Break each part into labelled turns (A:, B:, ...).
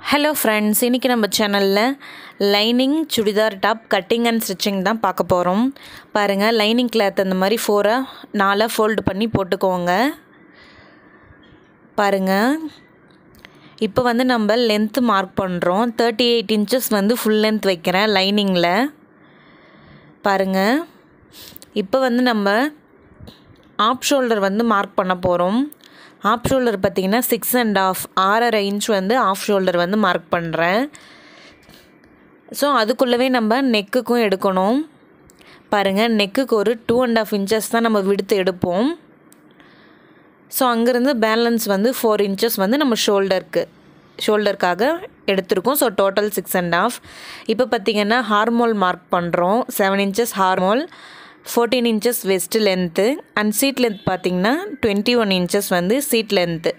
A: Hello friends, இன்னைக்கு நம்ம சேனல்ல lining churidar top cutting and stitching தான் பார்க்க போறோம். பாருங்க லைனிங் கிளாத் அந்த மாதிரி 4 ஃபோல்ட் பண்ணி போட்டுக்கோங்க. பாருங்க இப்போ வந்து நம்ம லெந்த் மார்க் பண்றோம். 38 inches வந்து full length வைக்கிறேன் லைனிங்ல. பாருங்க இப்போ வந்து நம்ம ஆப் ஷோல்டர் வந்து மார்க் பண்ண போறோம். ஆப் ஷோல்டர் பார்த்தீங்கன்னா 6.5 inch வந்து ஆஃப் ஷோல்டர் வந்து மார்க் பண்ணுறேன். ஸோ அதுக்குள்ளவே நம்ம நெக்குக்கும் எடுக்கணும். பாருங்கள் நெக்குக்கு ஒரு 2.5 inches தான் நம்ம விடுத்து எடுப்போம். ஸோ அங்கேருந்து பேலன்ஸ் வந்து 4 inches வந்து நம்ம ஷோல்டருக்காக எடுத்திருக்கோம். So total 6.5. இப்போ பார்த்திங்கன்னா ஹார்மோல் மார்க் பண்ணுறோம். 7 inches armhole, 14 inches waist length and seat length பார்த்திங்கன்னா 21 inches வந்து சீட் லென்த்து.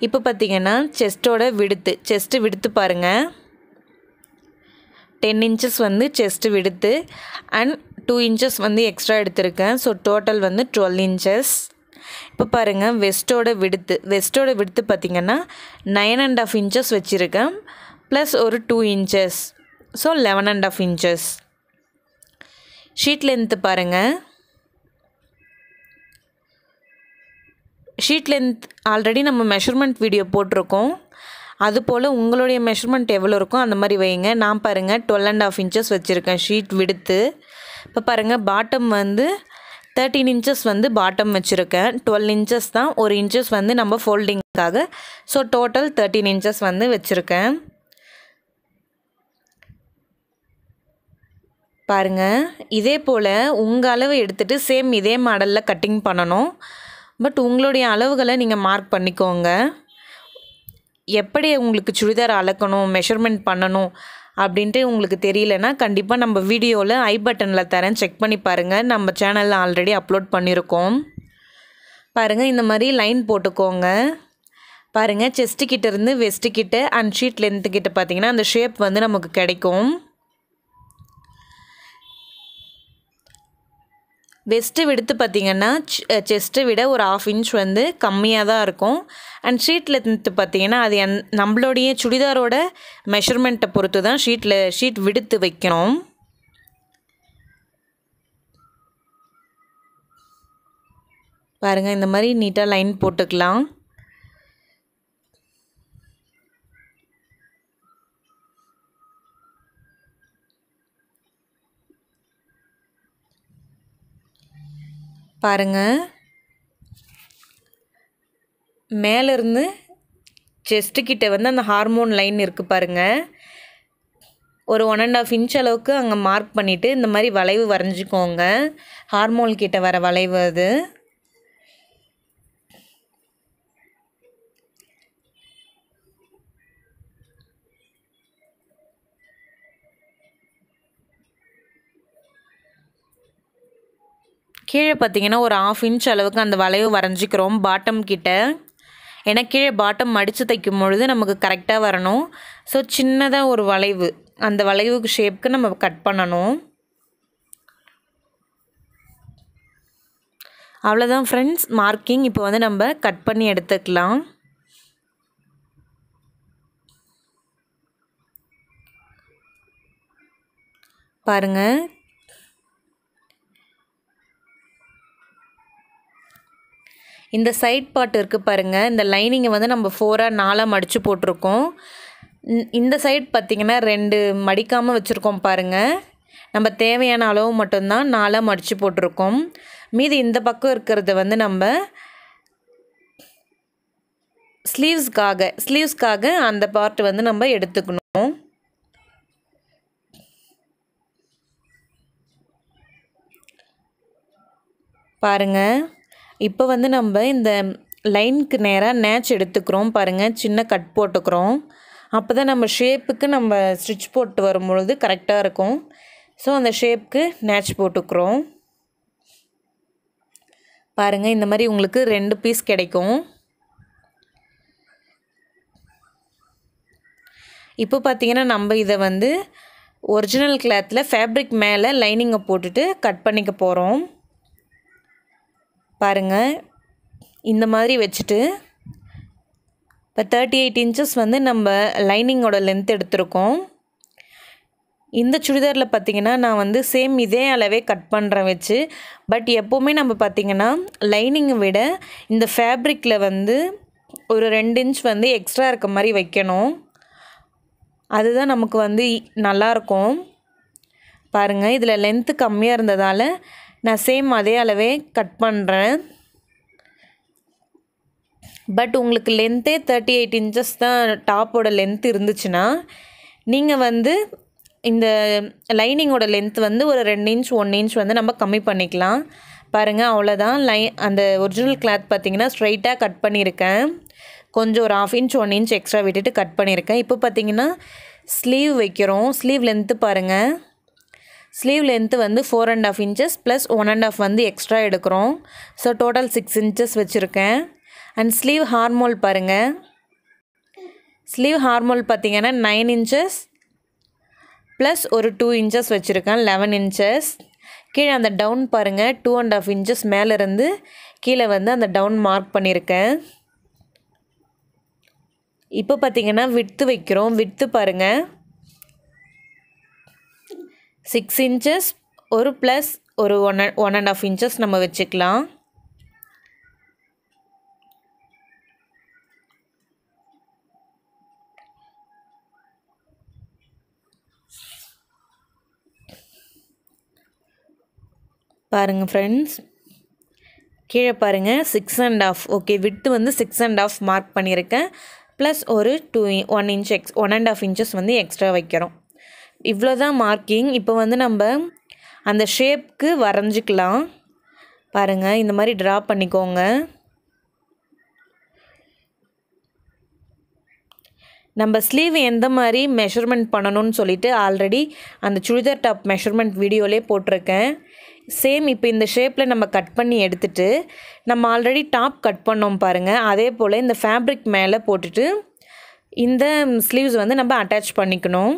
A: இப்போ பார்த்திங்கன்னா செஸ்ட்டு விடுத்து பாருங்கள் 10 inches வந்து செஸ்ட்டு விடுத்து அண்ட் 2 inches வந்து எக்ஸ்ட்ரா எடுத்திருக்கேன். ஸோ டோட்டல் வந்து 12 inches. இப்போ பாருங்கள் வெஸ்ட்டோட விடுத்து பார்த்திங்கன்னா 9.5 inches வச்சுருக்கேன் ப்ளஸ் ஒரு 2 inches. So 11.5 inches. Sheet length பாருங்கள். ஷீட் லென்த் ஆல்ரெடி நம்ம மெஷர்மெண்ட் வீடியோ போட்டிருக்கோம். அதுபோல் உங்களுடைய மெஷர்மெண்ட் எவ்வளோ இருக்கும் அந்த மாதிரி வைங்க. நான் பாருங்கள் 12.5 inches வச்சுருக்கேன் ஷீட் விடுத்து. இப்போ பாருங்கள் பாட்டம் வந்து 13 inches வந்து பாட்டம் வச்சுருக்கேன். 12 inches தான், 1 inches வந்து நம்ம ஃபோல்டிங்காக. ஸோ டோட்டல் 13 inches வந்து வச்சுருக்கேன். பாருங்கள் இதே போல் உங்கள் அளவு எடுத்துகிட்டு சேம் இதே மாடலில் கட்டிங் பண்ணணும். பட் உங்களுடைய அளவுகளை நீங்கள் மார்க் பண்ணிக்கோங்க. எப்படி உங்களுக்கு சுடிதார் அளக்கணும், மெஷர்மெண்ட் பண்ணணும் அப்படின்ட்டு உங்களுக்கு தெரியலனா கண்டிப்பாக நம்ம வீடியோவில் ஐ பட்டனில் தரேன், செக் பண்ணி பாருங்கள். நம்ம சேனலில் ஆல்ரெடி அப்லோட் பண்ணியிருக்கோம். பாருங்கள் இந்த மாதிரி லைன் போட்டுக்கோங்க. பாருங்கள் செஸ்ட்டு கிட்ட இருந்து வெஸ்ட்டு கிட்ட அண்ட் ஷீட் லென்த்து கிட்ட பார்த்திங்கன்னா அந்த ஷேப் வந்து நமக்கு கிடைக்கும். வெஸ்ட்டு விடுத்து பார்த்திங்கன்னா செஸ்ட்டை விட ஒரு 1/2 inch வந்து கம்மியாக தான் இருக்கும். அண்ட் ஷீட் லென்த்து பார்த்திங்கன்னா அது நம்மளுடைய சுடிதாரோட மெஷர்மெண்ட்டை பொறுத்து தான் ஷீட் விடுத்து வைக்கணும். பாருங்கள் இந்த மாதிரி நீட்டாக லைன் போட்டுக்கலாம். பாருங்கள் மேலேருந்து செஸ்ட்டு கிட்ட வந்து அந்த ஹார்மோன் லைன் இருக்குது பாருங்கள். ஒரு 1.5 inch அளவுக்கு அங்கே மார்க் பண்ணிவிட்டு இந்த மாதிரி வளைவு வரைஞ்சிக்கோங்க. ஹார்மோன் கிட்ட வர வளைவு அது. கீழே பார்த்திங்கன்னா ஒரு 1/2 inch அளவுக்கு அந்த வளைவு வரைஞ்சிக்கிறோம் பாட்டம் கிட்ட. ஏன்னா கீழே பாட்டம் மடித்து தைக்கும் பொழுது நமக்கு கரெக்டாக வரணும். ஸோ சின்னதாக ஒரு வளைவு, அந்த வளைவுக்கு ஷேப்புக்கு நம்ம கட் பண்ணணும். அவ்வளோதான் ஃப்ரெண்ட்ஸ் மார்க்கிங். இப்போ வந்து நம்ம கட் பண்ணி எடுத்துக்கலாம். பாருங்கள் இந்த சைட் பார்ட் இருக்குது பாருங்கள். இந்த லைனிங்கை வந்து நம்ம 4 மடித்து போட்டிருக்கோம். இந்த சைட் பார்த்திங்கன்னா 2 மடிக்காமல் வச்சுருக்கோம் பாருங்கள். நம்ம தேவையான அளவு மட்டும்தான் 4 மடித்து போட்டிருக்கோம். மீதி இந்த பக்கம் இருக்கிறது வந்து நம்ம ஸ்லீவ்ஸ்க்காக அந்த பார்ட் வந்து நம்ம எடுத்துக்கணும். பாருங்கள் இப்போ வந்து நம்ம இந்த லைனுக்கு நேராக நேச் எடுத்துக்கிறோம். பாருங்கள் சின்ன கட் போட்டுக்கிறோம். அப்போ தான் நம்ம ஷேப்புக்கு நம்ம ஸ்டிச் போட்டு வரும்பொழுது கரெக்டாக இருக்கும். ஸோ அந்த ஷேப்புக்கு நேச் போட்டுக்கிறோம். பாருங்கள் இந்த மாதிரி உங்களுக்கு 2 பீஸ் கிடைக்கும். இப்போ பார்த்திங்கன்னா நம்ம இதை வந்து ஒரிஜினல் கிளாத்தில் ஃபேப்ரிக் மேலே லைனிங்கை போட்டுட்டு கட் பண்ணிக்க போகிறோம். பாருங்கள் இந்த மாதிரி வச்சுட்டு இப்போ 38 இன்ச்சஸ் வந்து நம்ம லைனிங்கோட லென்த் எடுத்திருக்கோம். இந்த சுடிதாரில் பார்த்திங்கன்னா நான் வந்து சேம் இதே அளவே கட் பண்ணுறேன் வச்சு. பட் எப்போவுமே நம்ம பார்த்திங்கன்னா லைனிங்கை விட இந்த ஃபேப்ரிக்கில் வந்து ஒரு 2 இன்ச் வந்து எக்ஸ்ட்ரா இருக்க மாதிரி வைக்கணும். அதுதான் நமக்கு வந்து நல்லாயிருக்கும். பாருங்கள், இதில் லென்த்து கம்மியாக இருந்ததால் நான் சேம் அதே அளவே கட் பண்ணுறேன். பட் உங்களுக்கு லென்த்தே 38 இன்ச்சஸ் தான் டாப்போட லென்த் இருந்துச்சுன்னா நீங்கள் வந்து இந்த லைனிங்கோட லென்த் வந்து ஒரு 2 இன்ச் 1 இன்ச் வந்து நம்ம கம்மி பண்ணிக்கலாம். பாருங்கள், அவ்வளோதான். அந்த ஒரிஜினல் கிளாத் பார்த்திங்கன்னா ஸ்ட்ரைட்டாக கட் பண்ணியிருக்கேன். கொஞ்சம் ஒரு 1/2 இன்ச் 1 இன்ச் எக்ஸ்ட்ரா விட்டுட்டு கட் பண்ணியிருக்கேன். இப்போ பார்த்திங்கன்னா ஸ்லீவ் வைக்கிறோம். ஸ்லீவ் லென்த்து பாருங்கள். ஸ்லீவ் லென்த்து வந்து 4.5 இன்ச்சஸ் ப்ளஸ் 1.5 வந்து எக்ஸ்ட்ரா எடுக்கிறோம். ஸோ டோட்டல் 6 இன்ச்சஸ் வச்சுருக்கேன். அண்ட் ஸ்லீவ் ஹார்மோல் பாருங்கள். ஸ்லீவ் ஹார்மோல் பார்த்திங்கன்னா 9 இன்ச்சஸ் ப்ளஸ் ஒரு 2 இன்ச்சஸ் வச்சுருக்கேன், 11 இன்ச்சஸ். கீழே அந்த டவுன் பாருங்கள், 2.5 இன்ச்சஸ் மேலேருந்து கீழே வந்து அந்த டவுன் மார்க் பண்ணியிருக்கேன். இப்போ பார்த்திங்கன்னா விட்த்து வைக்கிறோம். விட்த்து பாருங்கள், 6 இன்ச்சஸ் ஒரு ப்ளஸ் ஒரு 1.5 இன்ச்சஸ் நம்ம வச்சுக்கலாம். பாருங்கள் ஃப்ரெண்ட்ஸ், கீழே பாருங்கள் 6.5. ஓகே, விட்த்து வந்து 6.5 மார்க் பண்ணியிருக்கேன். ப்ளஸ் ஒரு 1 இன்ச் 1.5 இன்ச்சஸ் வந்து எக்ஸ்ட்ரா வைக்கிறோம். இவ்வளோ தான் மார்க்கிங். இப்போ வந்து நம்ம அந்த ஷேப்க்கு வரைஞ்சிக்கலாம். பாருங்கள், இந்த மாதிரி ட்ரா பண்ணிக்கோங்க. நம்ம ஸ்லீவ் எந்த மாதிரி மெஷர்மெண்ட் பண்ணணும்னு சொல்லிட்டு ஆல்ரெடி அந்த சுடிதார் டாப் மெஷர்மெண்ட் வீடியோலேயே போட்டிருக்கேன். சேம் இப்போ இந்த ஷேப்பில் நம்ம கட் பண்ணி எடுத்துகிட்டு நம்ம ஆல்ரெடி டாப் கட் பண்ணோம் பாருங்கள், அதே போல் இந்த ஃபேப்ரிக் மேலே போட்டுட்டு இந்த ஸ்லீவ்ஸ் வந்து நம்ம அட்டாச் பண்ணிக்கணும்.